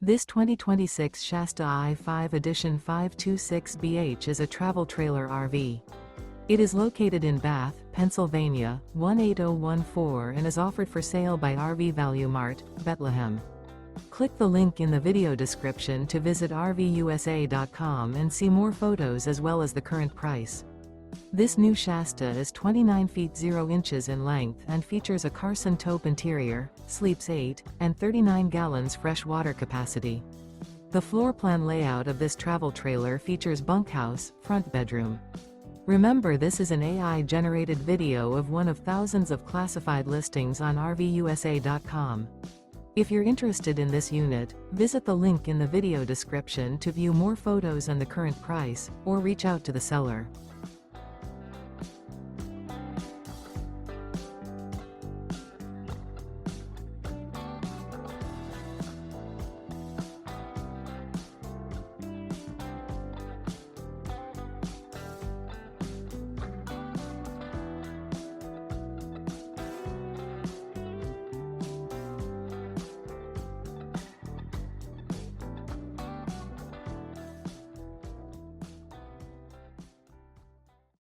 This 2026 Shasta I-5 Edition 526BH is a travel trailer RV. It is located in Bath, Pennsylvania, 18014 and is offered for sale by RV Value Mart, Behtlehem. Click the link in the video description to visit RVUSA.com and see more photos as well as the current price. This new Shasta is 29 feet 0 inches in length and features a Carson Taupe interior, sleeps 8, and 39 gallons fresh water capacity. The floor plan layout of this travel trailer features bunkhouse, front bedroom. Remember, this is an AI-generated video of one of thousands of classified listings on RVUSA.com. If you're interested in this unit, visit the link in the video description to view more photos and the current price, or reach out to the seller.